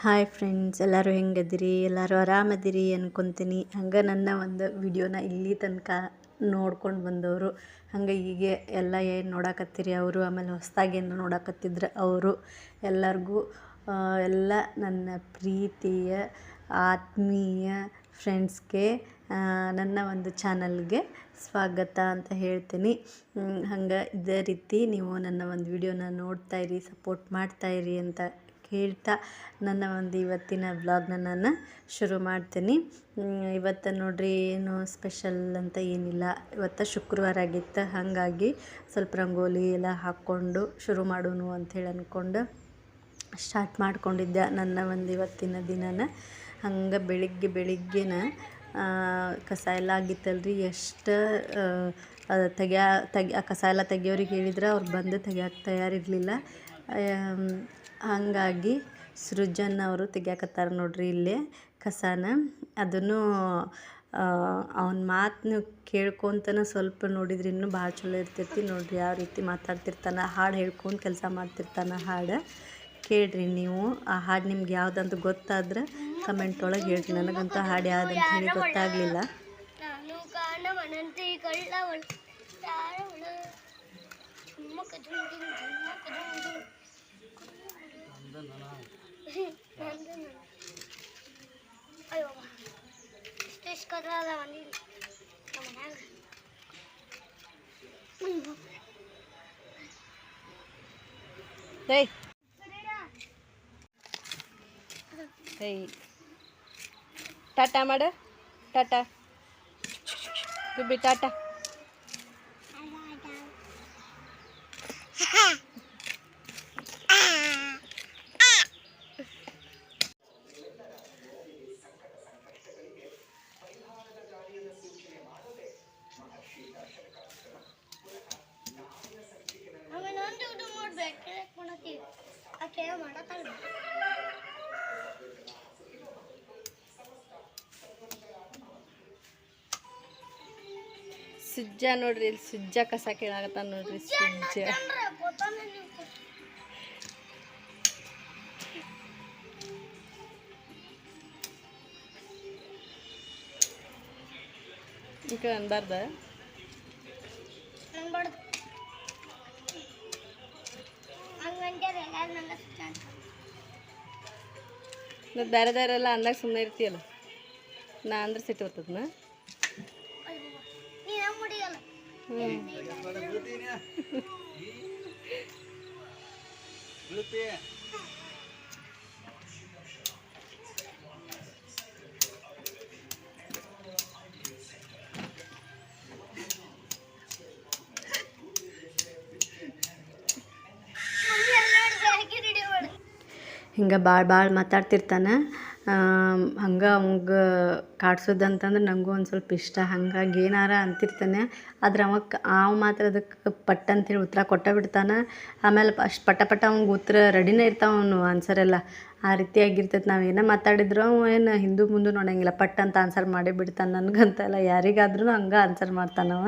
Hi friends, ಎಲ್ಲರೂ ಹೆಂಗದಿರಿ? ಎಲ್ಲರೂ ಆರಾಮದಿರಿ ಅನ್ಕೊತೀನಿ. ಹಂಗೆ ನನ್ನ ಒಂದು ವಿಡಿಯೋನ ಇಲ್ಲಿ ತನಕ ನೋಡ್ಕೊಂಡು ಬಂದವರು, ಹಂಗೆ ಹೀಗೆ ಎಲ್ಲ ಏನು ನೋಡಕತ್ತೀರಿ ಅವರು, ಆಮೇಲೆ ಹೊಸ್ದಾಗಿ ಏನು ನೋಡಕತ್ತಿದ್ರು ಅವರು ಎಲ್ಲರಿಗೂ ಎಲ್ಲ ನನ್ನ ಪ್ರೀತಿಯ ಆತ್ಮೀಯ ಫ್ರೆಂಡ್ಸ್ಗೆ ನನ್ನ ಒಂದು ಚಾನಲ್ಗೆ ಸ್ವಾಗತ ಅಂತ ಹೇಳ್ತೀನಿ. ಹಂಗೆ ಇದೇ ರೀತಿ ನೀವು ನನ್ನ ಒಂದು ವಿಡಿಯೋನ ನೋಡ್ತಾಯಿರಿ, ಸಪೋರ್ಟ್ ಮಾಡ್ತಾಯಿರಿ ಅಂತ ಹೇಳ್ತಾ ನನ್ನ ಒಂದು ಇವತ್ತಿನ ವ್ಲಾಗ್ನ ನಾನು ಶುರು ಮಾಡ್ತೀನಿ. ಇವತ್ತು ನೋಡ್ರಿ ಏನು ಸ್ಪೆಷಲ್ ಅಂತ ಏನಿಲ್ಲ. ಇವತ್ತು ಶುಕ್ರವಾರ ಆಗಿತ್ತು, ಹಾಗಾಗಿ ಸ್ವಲ್ಪ ರಂಗೋಲಿ ಎಲ್ಲ ಹಾಕ್ಕೊಂಡು ಶುರು ಮಾಡೋಣ ಅಂಥೇಳಿ ಅಂದ್ಕೊಂಡು ಸ್ಟಾರ್ಟ್ ಮಾಡ್ಕೊಂಡಿದ್ದೆ ನನ್ನ ಒಂದು ಇವತ್ತಿನ ದಿನನ. ಹಂಗೆ ಬೆಳಿಗ್ಗೆನ ಕಸ ಎಲ್ಲ ಆಗಿತ್ತಲ್ರಿ, ಎಷ್ಟು ಕಸ ಎಲ್ಲ ತೆಗಿಯೋರಿಗೆ ಹೇಳಿದ್ರೆ ಅವ್ರು ಬಂದು ತೆಗಿಯೋಕೆ ತಯಾರಿರಲಿಲ್ಲ. ಹಾಗಾಗಿ ಸೃಜನ್ ಅವರು ತೆಗಿಯಾಕತ್ತಾರ ನೋಡ್ರಿ ಇಲ್ಲೇ ಕಸನ. ಅದನ್ನು ಅವನ ಮಾತನ್ನು ಕೇಳ್ಕೊತನ ಸ್ವಲ್ಪ ನೋಡಿದ್ರೆ ಇನ್ನೂ ಭಾಳ ಚಲೋ ಇರ್ತೈತಿ ನೋಡ್ರಿ. ಯಾವ ರೀತಿ ಮಾತಾಡ್ತಿರ್ತಾನೆ, ಹಾಡು ಹೇಳ್ಕೊಂಡು ಕೆಲಸ ಮಾಡ್ತಿರ್ತಾನೆ. ಹಾಡು ಕೇಳ್ರಿ ನೀವು. ಆ ಹಾಡು ನಿಮ್ಗೆ ಯಾವುದಂತ ಗೊತ್ತಾದ್ರೆ ಕಮೆಂಟ್ ಒಳಗೆ ಹೇಳ್ರಿ. ನನಗಂತೂ ಹಾಡು ಯಾವುದಂತ ಹೇಳಿ ಗೊತ್ತಾಗಲಿಲ್ಲ. ಟಾಟಾ ಮಾಡು, ಟಾಟಾ ಗುಬ್ಬಿ, ಟಾಟಾ. ಸುಜ್ಜ ನೋಡ್ರಿ, ಇಲ್ಲಿ ಸುಜ್ಜ ಕಸ ಕೇಳಾಗತ್ತ ನೋಡ್ರಿ. ಸುಜ್ಜ ಈಗ ಅನ್ಬಾರ್ದ. ಬೇರೆದವರೆಲ್ಲ ಅಂದಾಗ ಸುಮ್ಮನೆ ಇರ್ತೀಯಲ್ಲ, ನಾ ಅಂದ್ರೆ ಸಿಟ್ಟು ಬರ್ತದನ. ಹಿಂಗೆ ಭಾಳ ಮಾತಾಡ್ತಿರ್ತಾನೆ. ಹಂಗೆ ಅವಂಗೆ ಕಾಡ್ಸೋದಂತಂದ್ರೆ ನನಗೂ ಒಂದು ಸ್ವಲ್ಪ ಇಷ್ಟ. ಹಾಗಾಗಿ ಏನಾರ ಅಂತಿರ್ತಾನೆ, ಆದ್ರೆ ಅವ ಮಾತ್ರ ಅದಕ್ಕೆ ಪಟ್ ಅಂತೇಳಿ ಉತ್ತರ ಕೊಟ್ಟ ಬಿಡ್ತಾನೆ. ಆಮೇಲೆ ಅಷ್ಟು ಪಟ ಅವ್ನಿಗೆ ಉತ್ತರ ರೆಡಿನೇ ಇರ್ತಾವೆ, ಅವನು ಆನ್ಸರ್ ಎಲ್ಲ ಆ ರೀತಿಯಾಗಿರ್ತೈತೆ. ನಾವು ಏನೋ ಮಾತಾಡಿದ್ರು ಏನು ಹಿಂದೂ ಮುಂದೆ ನೋಡೋಂಗಿಲ್ಲ, ಪಟ್ ಅಂತ ಆನ್ಸರ್ ಮಾಡೇ ಬಿಡ್ತಾನೆ. ನನಗಂತಲ್ಲ, ಯಾರಿಗಾದ್ರೂ ಹಂಗೆ ಆನ್ಸರ್ ಮಾಡ್ತಾನವ.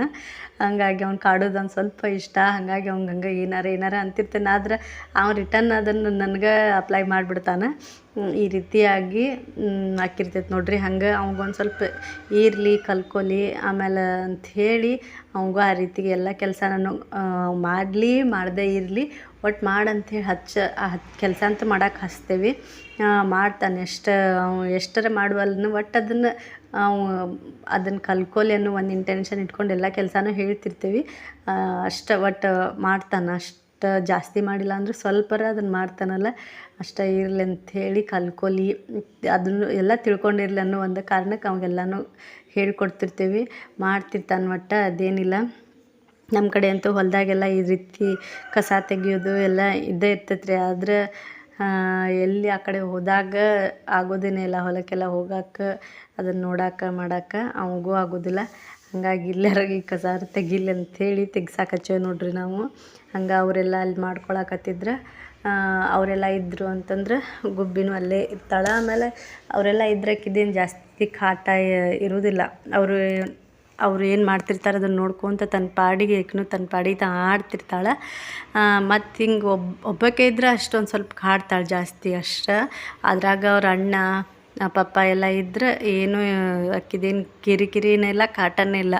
ಹಂಗಾಗಿ ಅವ್ನು ಕಾಡೋದು ಒಂದು ಸ್ವಲ್ಪ ಇಷ್ಟ. ಹಾಗಾಗಿ ಅವ್ನಿಗೆ ಹಂಗೆ ಏನಾರ ಅಂತಿರ್ತಾನೆ, ಆದ್ರೆ ಅವ್ನು ರಿಟರ್ನ್ ಅದನ್ನು ನನಗೆ ಅಪ್ಲೈ ಮಾಡಿಬಿಡ್ತಾನೆ. ಈ ರೀತಿಯಾಗಿ ಹಾಕಿರ್ತೈತೆ ನೋಡ್ರಿ. ಹಂಗೆ ಅವ್ಗೊಂದು ಸ್ವಲ್ಪ ಇರಲಿ, ಕಲ್ಕೊಲಿ ಆಮೇಲೆ ಅಂಥೇಳಿ ಅವಂಗೂ ಆ ರೀತಿಗೆ ಎಲ್ಲ ಕೆಲಸ ನಾನು ಮಾಡದೇ ಇರಲಿ, ಒಟ್ಟು ಮಾಡಂಥೇಳಿ ಕೆಲಸ ಅಂತ ಮಾಡೋಕೆ ಹಚ್ತೇವೆ. ಮಾಡ್ತಾನೆ. ಎಷ್ಟರ ಮಾಡುವಲ್ಲೂ ಒಟ್ಟು ಅದನ್ನು ಕಲ್ಕೊಲಿ ಅನ್ನೋ ಒಂದು ಇಂಟೆನ್ಷನ್ ಇಟ್ಕೊಂಡು ಎಲ್ಲ ಕೆಲಸನೂ ಹೇಳ್ತಿರ್ತೀವಿ. ಅಷ್ಟು ಒಟ್ಟು ಮಾಡ್ತಾನೆ. ಅಷ್ಟು ಜಾಸ್ತಿ ಮಾಡಿಲ್ಲ ಅಂದ್ರೆ ಸ್ವಲ್ಪರ ಅದನ್ನು ಮಾಡ್ತಾನಲ್ಲ, ಅಷ್ಟೇ ಇರಲಿ ಅಂಥೇಳಿ ಕಲ್ಕೊಲಿ, ಅದನ್ನು ಎಲ್ಲ ತಿಳ್ಕೊಂಡಿರಲಿ ಅನ್ನೋ ಒಂದು ಕಾರಣಕ್ಕೆ ಅವಾಗೆಲ್ಲನೂ ಹೇಳ್ಕೊಡ್ತಿರ್ತೀವಿ. ಮಾಡ್ತಿರ್ತಾನೆ ಒಟ್ಟು, ಅದೇನಿಲ್ಲ. ನಮ್ಮ ಕಡೆ ಅಂತೂ ಹೊಲದಾಗೆಲ್ಲ ಈ ರೀತಿ ಕಸ ತೆಗಿಯೋದು ಎಲ್ಲ ಇದ್ದೇ ಇರ್ತೈತೆ ರೀ. ಆದ್ರೆ ಎಲ್ಲಿ ಆ ಕಡೆ ಹೋದಾಗ ಆಗೋದೇನೇ ಇಲ್ಲ, ಹೊಲಕ್ಕೆಲ್ಲ ಹೋಗೋಕೆ, ಅದನ್ನು ನೋಡೋಕೆ ಮಾಡೋಕೆ ಅವಾಗೂ ಆಗೋದಿಲ್ಲ. ಹಂಗಾಗಿ ಎಲ್ಲರಿಗೆ ಕಸ ತೆಗಿಲಿ ಅಂಥೇಳಿ ತೆಗ್ಸಾಕಚ್ಚೇವೆ ನೋಡ್ರಿ ನಾವು. ಹಂಗೆ ಅವರೆಲ್ಲ ಅಲ್ಲಿ ಮಾಡ್ಕೊಳಕತ್ತಿದ್ರೆ ಅವರೆಲ್ಲ ಇದ್ದರು ಅಂತಂದ್ರೆ ಗುಬ್ಬಿನೂ ಅಲ್ಲೇ ಇರ್ತಾಳೆ. ಆಮೇಲೆ ಅವರೆಲ್ಲ ಇದ್ರಕ್ಕಿದ್ದೇನು ಜಾಸ್ತಿ ಕಾಟ ಇರೋದಿಲ್ಲ. ಅವರು ಅವ್ರು ಏನು ಮಾಡ್ತಿರ್ತಾರೆ ಅದನ್ನು ನೋಡ್ಕೊತ ತನ್ನ ಪಾಡಿಗೆ ಈಕನು ತನ್ನ ಪಾಡಿಗೆ ಆಡ್ತಿರ್ತಾಳೆ. ಮತ್ತು ಹಿಂಗೆ ಒಬ್ಬಾಕೆ ಇದ್ರೆ ಅಷ್ಟೊಂದು ಸ್ವಲ್ಪ ಕಾಡ್ತಾಳೆ ಜಾಸ್ತಿ ಅಷ್ಟೇ. ಅದ್ರಾಗ ಅವ್ರ ಅಣ್ಣ ಪಪ್ಪ ಎಲ್ಲ ಇದ್ರೆ ಏನು ಆಕಿದೇನು ಕಿರಿಕಿರಿನೇ ಇಲ್ಲ, ಕಾಟನೇ ಇಲ್ಲ,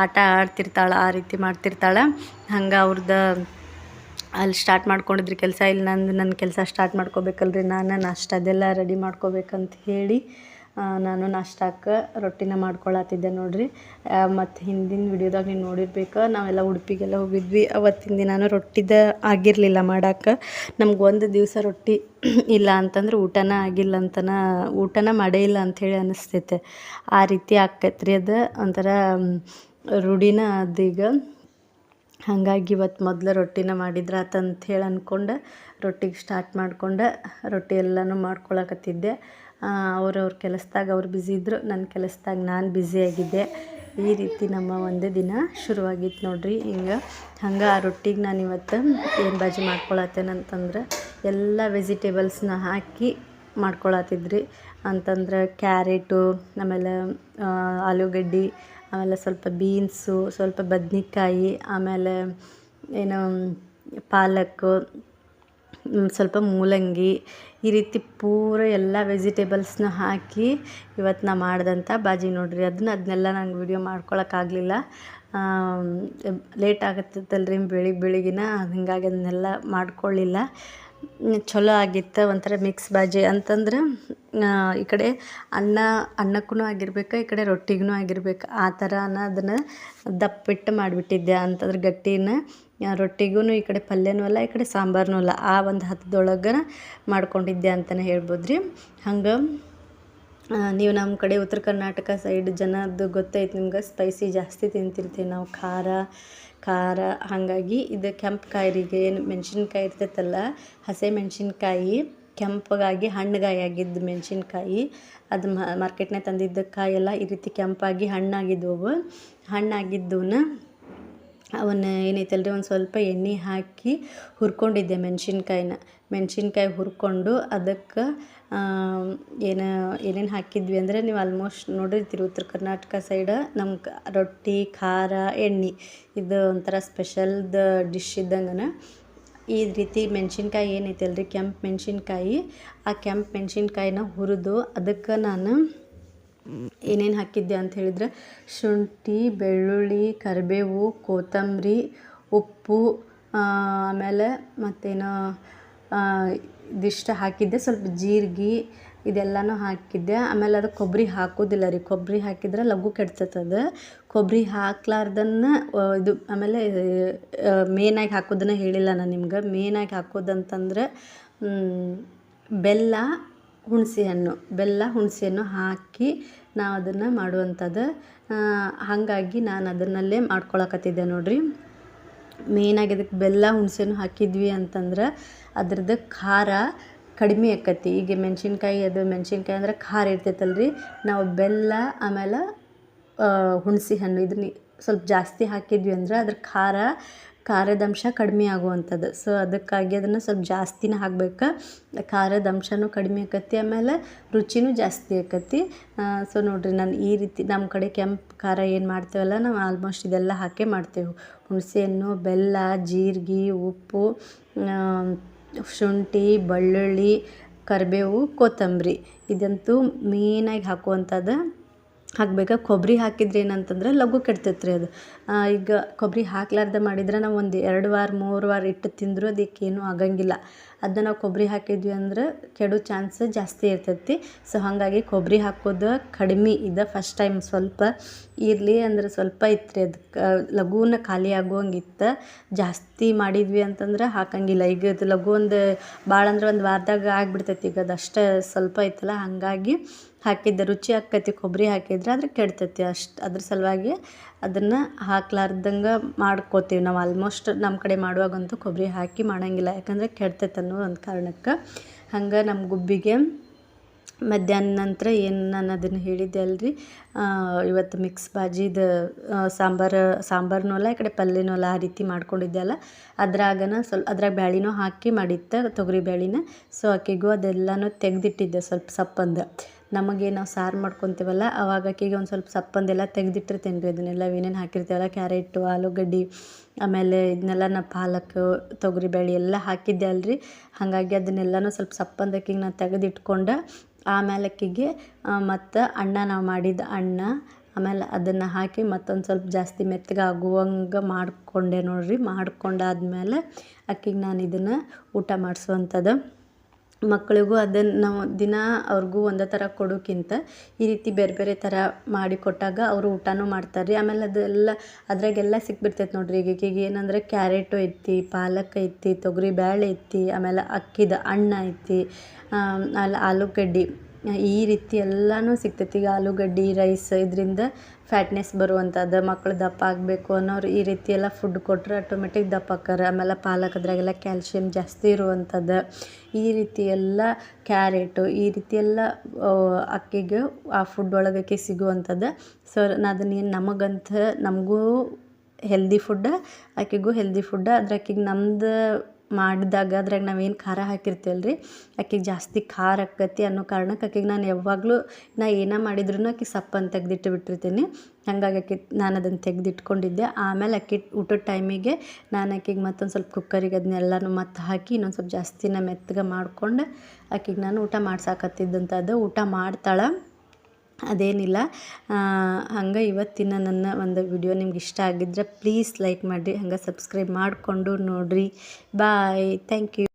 ಆಟ ಆಡ್ತಿರ್ತಾಳೆ, ಆ ರೀತಿ ಮಾಡ್ತಿರ್ತಾಳೆ. ಹಂಗೆ ಅವ್ರದ್ದು ಅಲ್ಲಿ ಸ್ಟಾರ್ಟ್ ಮಾಡ್ಕೊಂಡಿದ್ರಿ ಕೆಲಸ. ಇಲ್ಲಿ ನನ್ನ ಕೆಲಸ ಸ್ಟಾರ್ಟ್ ಮಾಡ್ಕೋಬೇಕಲ್ರಿ, ನಾನು ನಾಷ್ಟ ಅದೆಲ್ಲ ರೆಡಿ ಮಾಡ್ಕೋಬೇಕಂತ ಹೇಳಿ ನಾನು ನಾಷ್ಟಕ್ಕೆ ರೊಟ್ಟಿನ ಮಾಡ್ಕೊಳತ್ತಿದ್ದೆ ನೋಡಿರಿ. ಮತ್ತು ಹಿಂದಿನ ವಿಡಿಯೋದಾಗ ನೀವು ನೋಡಿರ್ಬೇಕು, ನಾವೆಲ್ಲ ಉಡುಪಿಗೆಲ್ಲ ಹೋಗಿದ್ವಿ. ಅವತ್ತಿನ ದಿನಾನು ರೊಟ್ಟಿದ ಆಗಿರಲಿಲ್ಲ ಮಾಡೋಕ್ಕೆ. ನಮ್ಗೆ ಒಂದು ದಿವಸ ರೊಟ್ಟಿ ಇಲ್ಲ ಅಂತಂದ್ರೆ ಊಟನ ಮಾಡೇ ಇಲ್ಲ ಅಂಥೇಳಿ ಅನ್ನಿಸ್ತೈತೆ. ಆ ರೀತಿ ಆಕ್ಕೈತ್ರಿ. ಅದು ಒಂಥರ ರೂಢಿನ ಅದೀಗ. ಹಾಗಾಗಿ ಇವತ್ತು ಮೊದಲು ರೊಟ್ಟಿನ ಮಾಡಿದ್ರೆ ಆತಂತ ಹೇಳಿ ಅಂದ್ಕೊಂಡು ರೊಟ್ಟಿಗೆ ಸ್ಟಾರ್ಟ್ ಮಾಡ್ಕೊಂಡು ರೊಟ್ಟಿ ಎಲ್ಲನೂ ಮಾಡ್ಕೊಳಕತ್ತಿದ್ದೆ. ಅವ್ರವ್ರ ಕೆಲಸದಾಗ ಅವ್ರು ಬ್ಯುಸಿ ಇದ್ದರು, ನನ್ನ ಕೆಲಸದಾಗ ನಾನು ಬ್ಯುಸಿಯಾಗಿದ್ದೆ. ಈ ರೀತಿ ನಮ್ಮ ಒಂದೇ ದಿನ ಶುರುವಾಗಿತ್ತು ನೋಡಿರಿ. ಹಂಗೆ ಆ ರೊಟ್ಟಿಗೆ ನಾನು ಇವತ್ತು ಏನು ಬಾಜಿ ಮಾಡ್ಕೊಳತ್ತೇನಂತಂದ್ರೆ ಎಲ್ಲ ವೆಜಿಟೇಬಲ್ಸ್ನ ಹಾಕಿ ಮಾಡ್ಕೊಳತ್ತಿದ್ರಿ. ಅಂತಂದ್ರೆ ಕ್ಯಾರೆಟು, ಆಮೇಲೆ ಆಲೂಗಡ್ಡೆ, ಆಮೇಲೆ ಸ್ವಲ್ಪ ಬೀನ್ಸು, ಸ್ವಲ್ಪ ಬದ್ನೆಕಾಯಿ, ಆಮೇಲೆ ಏನು ಪಾಲಕ್ಕು, ಸ್ವಲ್ಪ ಮೂಲಂಗಿ, ಈ ರೀತಿ ಪೂರ ಎಲ್ಲ ವೆಜಿಟೇಬಲ್ಸ್ನ ಹಾಕಿ ಇವತ್ತು ನಾ ಮಾಡ್ದಂಥ ಬಾಜಿ ನೋಡಿರಿ. ಅದನ್ನೆಲ್ಲ ನಂಗೆ ವಿಡಿಯೋ ಮಾಡ್ಕೊಳಕ್ಕಾಗಲಿಲ್ಲ, ಲೇಟ್ ಆಗತ್ತಲ್ರಿ ಬೆಳಿಗ್ಗಿನ. ಹೀಗಾಗಿ ಅದನ್ನೆಲ್ಲ ಮಾಡ್ಕೊಳ್ಳಿಲ್ಲ. ಚಲೋ ಆಗಿತ್ತು. ಒಂಥರ ಮಿಕ್ಸ್ ಬಾಜಿ ಅಂತಂದ್ರೆ ಈ ಕಡೆ ಅನ್ನಕ್ಕೂ ಆಗಿರ್ಬೇಕು, ಈ ಕಡೆ ರೊಟ್ಟಿಗೂ ಆಗಿರ್ಬೇಕು. ಆ ಥರನ ಅದನ್ನು ದಪ್ಪಿಟ್ಟು ಮಾಡಿಬಿಟ್ಟಿದ್ದೆ. ಅಂತಂದ್ರೆ ಗಟ್ಟಿನ ರೊಟ್ಟಿಗೂ ಈ ಕಡೆ ಪಲ್ಯನೂ ಅಲ್ಲ, ಈ ಕಡೆ ಸಾಂಬಾರನೂ ಅಲ್ಲ, ಆ ಒಂದು ಹದದೊಳಗೆ ಮಾಡ್ಕೊಂಡಿದ್ದೆ ಅಂತಲೇ ಹೇಳ್ಬೋದು ರೀ. ಹಂಗೆ ನೀವು ನಮ್ಮ ಕಡೆ ಉತ್ತರ ಕರ್ನಾಟಕ ಸೈಡ್ ಜನದ್ದು ಗೊತ್ತೈತೆ ನಿಮ್ಗೆ, ಸ್ಪೈಸಿ ಜಾಸ್ತಿ ತಿಂತಿರ್ತೀವಿ ನಾವು, ಖಾರ. ಹಾಗಾಗಿ ಇದು ಕೆಂಪು ಕಾಯಿಗೆ ಏನು ಮೆಣಸಿನ್ಕಾಯಿ ಇರ್ತೈತಲ್ಲ, ಹಸೆ ಮೆಣಸಿನ್ಕಾಯಿ ಕೆಂಪಗಾಗಿ ಹಣ್ಣುಗಾಯಿ ಆಗಿದ್ದು ಮೆಣಸಿನ್ಕಾಯಿ, ಅದು ಮಾರ್ಕೆಟ್ನಾಗ ತಂದಿದ್ದ ಕಾಯೆಲ್ಲ ಈ ರೀತಿ ಕೆಂಪಾಗಿ ಹಣ್ಣಾಗಿದ್ದವನ್ನ ಅವನ್ನ ಏನೈತಲ್ರಿ ಒಂದು ಸ್ವಲ್ಪ ಎಣ್ಣೆ ಹಾಕಿ ಹುರ್ಕೊಂಡಿದ್ದೆ. ಮೆಣಸಿನ್ಕಾಯಿ ಹುರ್ಕೊಂಡು ಅದಕ್ಕೆ ಏನೇನು ಹಾಕಿದ್ವಿ ಅಂದರೆ, ನೀವು ಆಲ್ಮೋಸ್ಟ್ ನೋಡಿರ್ತೀರಿ ಉತ್ತರ ಕರ್ನಾಟಕ ಸೈಡ ನಮ್ಗೆ ರೊಟ್ಟಿ, ಖಾರ, ಎಣ್ಣೆ ಇದು ಒಂಥರ ಸ್ಪೆಷಲ್ದ ಡಿಶ್ ಇದ್ದಂಗೆ. ಈ ರೀತಿ ಮೆಣಸಿನ್ಕಾಯಿ ಏನೈತಲ್ರಿ ಕೆಂಪು ಮೆಣಸಿನ್ಕಾಯಿ, ಆ ಕೆಂಪು ಮೆಣಸಿನ್ಕಾಯಿನ ಹುರಿದು ಅದಕ್ಕೆ ನಾನು ಏನೇನು ಹಾಕಿದ್ದೆ ಅಂತ ಹೇಳಿದ್ರೆ ಶುಂಠಿ, ಬೆಳ್ಳುಳ್ಳಿ, ಕರಿಬೇವು, ಕೊತ್ತಂಬರಿ, ಉಪ್ಪು, ಆಮೇಲೆ ಮತ್ತೇನೋ ಇದಿಷ್ಟು ಹಾಕಿದ್ದೆ. ಸ್ವಲ್ಪ ಜೀರಿಗೆ ಇದೆಲ್ಲನೂ ಹಾಕಿದ್ದೆ. ಆಮೇಲೆ ಅದು ಕೊಬ್ಬರಿ ಹಾಕೋದಿಲ್ಲ ರೀ, ಕೊಬ್ಬರಿ ಹಾಕಿದ್ರೆ ಲಘು ಕೆಡ್ತದೆ. ಕೊಬ್ಬರಿ ಹಾಕ್ಲಾರ್ದನ್ನು ಇದು ಆಮೇಲೆ ಮೇನಾಗಿ ಹಾಕೋದನ್ನು ಹೇಳಿಲ್ಲ ನಾನು ನಿಮ್ಗೆ. ಮೇನಾಗಿ ಹಾಕೋದಂತಂದ್ರೆ ಬೆಲ್ಲ, ಹುಣಸೆಹಣ್ಣು ಹಾಕಿ ನಾವು ಅದನ್ನು ಮಾಡುವಂಥದ್ದು. ಹಾಗಾಗಿ ನಾನು ಅದನ್ನಲ್ಲೇ ಮಾಡ್ಕೊಳಕತ್ತಿದ್ದೆ ನೋಡಿರಿ. ಮೇನಾಗಿ ಅದಕ್ಕೆ ಬೆಲ್ಲ, ಹುಣಸೆಹಣ್ಣು ಹಾಕಿದ್ವಿ ಅಂತಂದ್ರೆ ಅದ್ರದ್ದು ಖಾರ ಕಡಿಮೆ ಆಕತಿ. ಈಗ ಮೆಣಸಿನ್ಕಾಯಿ ಅಂದ್ರೆ ಖಾರ ಇರ್ತೈತಲ್ರಿ, ನಾವು ಬೆಲ್ಲ ಆಮೇಲೆ ಹುಣಸೆಹಣ್ಣು ಇದನ್ನ ಸ್ವಲ್ಪ ಜಾಸ್ತಿ ಹಾಕಿದ್ವಿ ಅಂದ್ರೆ ಅದ್ರ ಖಾರದ ಅಂಶ ಕಡಿಮೆ ಆಗುವಂಥದ್ದು. ಸೊ ಅದಕ್ಕಾಗಿ ಅದನ್ನು ಸ್ವಲ್ಪ ಜಾಸ್ತಿನೇ ಹಾಕ್ಬೇಕು. ಖಾರದ ಅಂಶನೂ ಕಡಿಮೆ ಆಕತಿ, ಆಮೇಲೆ ರುಚಿನೂ ಜಾಸ್ತಿ ಆಕತಿ. ಸೊ ನೋಡಿರಿ, ನಾನು ಈ ರೀತಿ ನಮ್ಮ ಕಡೆ ಕೆಂಪು ಖಾರ ಏನು ಮಾಡ್ತೇವಲ್ಲ, ನಾವು ಆಲ್ಮೋಸ್ಟ್ ಇದೆಲ್ಲ ಹಾಕೇ ಮಾಡ್ತೇವೆ. ಹುಣಸೆಹಣ್ಣು, ಬೆಲ್ಲ, ಜೀರಿಗೆ, ಉಪ್ಪು, ಶುಂಠಿ, ಬೆಳ್ಳುಳ್ಳಿ, ಕರಿಬೇವು, ಕೊತ್ತಂಬರಿ ಇದಂತೂ ಮೇನಾಗಿ ಹಾಕುವಂಥದ್ದು ಹಾಕ್ಬೇಕು. ಕೊಬ್ಬರಿ ಹಾಕಿದ್ರೆ ಏನಂತಂದ್ರೆ ಲಘು ಕೆಡ್ತೈತೆ ರೀ ಅದು. ಈಗ ಕೊಬ್ಬರಿ ಹಾಕ್ಲಾರ್ದೆ ಮಾಡಿದ್ರೆ ನಾವು ಒಂದು 2 ವಾರ 3 ವಾರ ಇಟ್ಟು ತಿಂದರೂ ಅದಕ್ಕೇನೂ ಆಗಂಗಿಲ್ಲ. ಅದನ್ನ ನಾವು ಕೊಬ್ಬರಿ ಹಾಕಿದ್ವಿ ಅಂದ್ರೆ ಕೆಡೋ ಚಾನ್ಸ್ ಜಾಸ್ತಿ ಇರ್ತೈತಿ. ಸೊ ಹಾಗಾಗಿ ಕೊಬ್ಬರಿ ಹಾಕೋದು ಕಡಿಮೆ ಇದೆ. ಫಸ್ಟ್ ಟೈಮ್ ಸ್ವಲ್ಪ ಇರಲಿ ಅಂದ್ರೆ ಸ್ವಲ್ಪ ಇತ್ತು ರೀ, ಅದಕ್ಕೆ ಲಘುನ ಖಾಲಿ ಆಗುವಂಗಿತ್ತು. ಜಾಸ್ತಿ ಮಾಡಿದ್ವಿ ಅಂತಂದ್ರೆ ಹಾಕಂಗಿಲ್ಲ. ಈಗ ಅದು ಲಘು ಒಂದು ಭಾಳ ಅಂದ್ರೆ ಒಂದು ವಾರದಾಗ ಆಗಿಬಿಡ್ತೈತಿ. ಈಗ ಅದಷ್ಟೇ ಸ್ವಲ್ಪ ಐತಲ್ಲ, ಹಾಗಾಗಿ ಹಾಕಿದ್ದೆ. ರುಚಿ ಆಕ್ಕೈತಿ ಕೊಬ್ಬರಿ ಹಾಕಿದ್ರೆ, ಆದರೆ ಕೆಡ್ತೈತಿ ಅದ್ರ ಸಲುವಾಗಿ ಅದನ್ನು ಹಾಕ್ಲಾರ್ದಂಗೆ ಮಾಡ್ಕೋತೀವಿ ನಾವು. ಆಲ್ಮೋಸ್ಟ್ ನಮ್ಮ ಕಡೆ ಮಾಡುವಾಗಂತೂ ಕೊಬ್ಬರಿ ಹಾಕಿ ಮಾಡೋಂಗಿಲ್ಲ, ಯಾಕಂದರೆ ಕೆಡ್ತೈತೆ ಅನ್ನೋ ಒಂದು ಕಾರಣಕ್ಕೆ. ಹಂಗೆ ನಮ್ಮ ಗುಬ್ಬಿಗೆ ಮಧ್ಯಾಹ್ನ ನಂತರ ಏನು ನಾನು ಅದನ್ನು ಹೇಳಿದ್ದೆ ಅಲ್ರಿ, ಇವತ್ತು ಮಿಕ್ಸ್ ಬಾಜಿದು ಸಾಂಬಾರನೂ ಅಲ್ಲ, ಈ ಕಡೆ ಪಲ್ಯನೂ ಅಲ್ಲ, ಆ ರೀತಿ ಮಾಡ್ಕೊಂಡಿದ್ದೆ ಅಲ್ಲ. ಅದ್ರಾಗ ಬ್ಯಾಳಿನೂ ಹಾಕಿ ಮಾಡಿತ್ತು, ತೊಗರಿ ಬ್ಯಾಳಿನ. ಸೊ ಆಕೆಗೂ ಅದೆಲ್ಲನೂ ತೆಗೆದಿಟ್ಟಿದ್ದೆ ಸ್ವಲ್ಪ ಸಪ್ಪಂದು. ನಮಗೆ ನಾವು ಸಾರು ಮಾಡ್ಕೊತೀವಲ್ಲ ಅವಾಗ ಆಕಿಗೆ ಒಂದು ಸ್ವಲ್ಪ ಸಪ್ಪಂದೆಲ್ಲ ತೆಗೆದಿಟ್ಟಿರ್ತೇನೆ ರೀ. ಅದನ್ನೆಲ್ಲ ಏನೇನು ಹಾಕಿರ್ತೀವಲ್ಲ ಕ್ಯಾರೆಟು, ಆಲೂಗಡ್ಡೆ, ಆಮೇಲೆ ಇದನ್ನೆಲ್ಲ ನಾ ಪಾಲಕ್, ತೊಗರಿಬೇಳೆ ಎಲ್ಲ ಹಾಕಿದ್ದೆ ಅಲ್ರಿ. ಹಾಗಾಗಿ ಅದನ್ನೆಲ್ಲನೂ ಸ್ವಲ್ಪ ಸಪ್ಪಂದು ಆಕಿಗೆ ನಾನು ತೆಗೆದಿಟ್ಕೊಂಡು ಆಮೇಲೆ ಆಕಿಗೆ ಮತ್ತು ಅನ್ನ, ನಾವು ಮಾಡಿದ ಅನ್ನ, ಆಮೇಲೆ ಅದನ್ನು ಹಾಕಿ ಮತ್ತೊಂದು ಸ್ವಲ್ಪ ಜಾಸ್ತಿ ಮೆತ್ತಗೆ ಆಗುವಂಗೆ ಮಾಡಿಕೊಂಡೆ ನೋಡಿರಿ. ಮಾಡ್ಕೊಂಡಾದ್ಮೇಲೆ ಆಕಿಗೆ ನಾನು ಇದನ್ನು ಊಟ ಮಾಡಿಸುವಂಥದ್ದು. ಮಕ್ಕಳಿಗೂ ಅದನ್ನು ನಾವು ದಿನ ಅವ್ರಿಗೂ ಒಂದೇ ಥರ ಕೊಡೋಕ್ಕಿಂತ ಈ ರೀತಿ ಬೇರೆ ಬೇರೆ ಥರ ಮಾಡಿ ಕೊಟ್ಟಾಗ ಅವರು ಊಟನೂ ಮಾಡ್ತಾರೆ ರೀ. ಆಮೇಲೆ ಅದೆಲ್ಲ ಅದ್ರಾಗೆಲ್ಲ ಸಿಕ್ಬಿಡ್ತೈತೆ ನೋಡಿರಿ. ಈಗ ಏನಂದರೆ ಕ್ಯಾರೆಟು ಐತಿ, ಪಾಲಕ್ ಐತಿ, ತೊಗರಿ ಬೇಳೆ ಐತಿ, ಆಮೇಲೆ ಅಕ್ಕಿದ ಅನ್ನ ಐತಿ, ಅಲ್ಲಿ ಆಲೂಗಡ್ಡೆ, ಈ ರೀತಿ ಎಲ್ಲನೂ ಸಿಗ್ತೈತಿ. ಈಗ ಆಲೂಗಡ್ಡೆ ರೈಸ್ ಇದರಿಂದ ಫ್ಯಾಟ್ನೆಸ್ ಬರುವಂಥದ್ದು, ಮಕ್ಕಳು ದಪ್ಪ ಆಗಬೇಕು ಅನ್ನೋರು ಈ ರೀತಿ ಎಲ್ಲ ಫುಡ್ ಕೊಟ್ಟರೆ ಆಟೋಮೆಟಿಕ್ ದಪ್ಪ ಆಕ್ಕಾರ. ಆಮೇಲೆ ಪಾಲಕ್ ಅದ್ರಾಗೆಲ್ಲ ಕ್ಯಾಲ್ಶಿಯಮ್ ಜಾಸ್ತಿ ಇರುವಂಥದ್ದು, ಈ ರೀತಿ ಎಲ್ಲ ಕ್ಯಾರೆಟು ಈ ರೀತಿ ಎಲ್ಲ ಅಕ್ಕಿಗೆ ಆ ಫುಡ್ ಒಳಗೆ ಆಕಿಗೆ ಸಿಗುವಂಥದ್ದು. ಸೊ ನಾನು ಅದನ್ನೇನು ನಮಗೂ ಹೆಲ್ದಿ ಫುಡ್ಡ, ಆಕಿಗೂ ಹೆಲ್ದಿ ಫುಡ್ಡ. ಅದ್ರ ಆಕಿಗೆ ನಮ್ದು ಮಾಡಿದಾಗ ಅದ್ರಾಗ ನಾವೇನು ಖಾರ ಹಾಕಿರ್ತೀವಲ್ಲ ರೀ, ಆಕಿಗೆ ಜಾಸ್ತಿ ಖಾರ ಆಕ್ಕತಿ ಅನ್ನೋ ಕಾರಣಕ್ಕೆ ಆಕಿಗೆ ನಾನು ಯಾವಾಗಲೂ ಏನೇ ಮಾಡಿದ್ರೂ ಆಕಿಗೆ ಸಪ್ಪನ್ನು ತೆಗೆದಿಟ್ಟು ಬಿಟ್ಟಿರ್ತೀನಿ. ಹಾಗಾಗಿ ನಾನು ಅದನ್ನು ತೆಗೆದಿಟ್ಕೊಂಡಿದ್ದೆ. ಆಮೇಲೆ ಆಕಿ ಊಟದ ಟೈಮಿಗೆ ನಾನು ಆಕಿಗೆ ಮತ್ತೊಂದು ಸ್ವಲ್ಪ ಕುಕ್ಕರಿಗೆ ಅದನ್ನೆಲ್ಲನೂ ಮತ್ತೆ ಹಾಕಿ ಇನ್ನೊಂದು ಸ್ವಲ್ಪ ಜಾಸ್ತಿನ ಮೆತ್ತಗೆ ಮಾಡ್ಕೊಂಡು ಆಕಿಗೆ ನಾನು ಊಟ ಮಾಡ್ಸಾಕತ್ತಿದ್ದಂಥದ್ದು. ಊಟ ಮಾಡ್ತಾಳೆ, ಅದೇನಿಲ್ಲ. ಹಂಗೆ ಇವತ್ತಿನ ನನ್ನ ಒಂದು ವಿಡಿಯೋ ನಿಮ್ಗೆ ಇಷ್ಟ ಆಗಿದ್ರೆ ಪ್ಲೀಸ್ ಲೈಕ್ ಮಾಡಿರಿ, ಹಂಗೆ ಸಬ್ಸ್ಕ್ರೈಬ್ ಮಾಡಿಕೊಂಡು ನೋಡಿರಿ. ಬಾಯ್, ಥ್ಯಾಂಕ್ ಯು.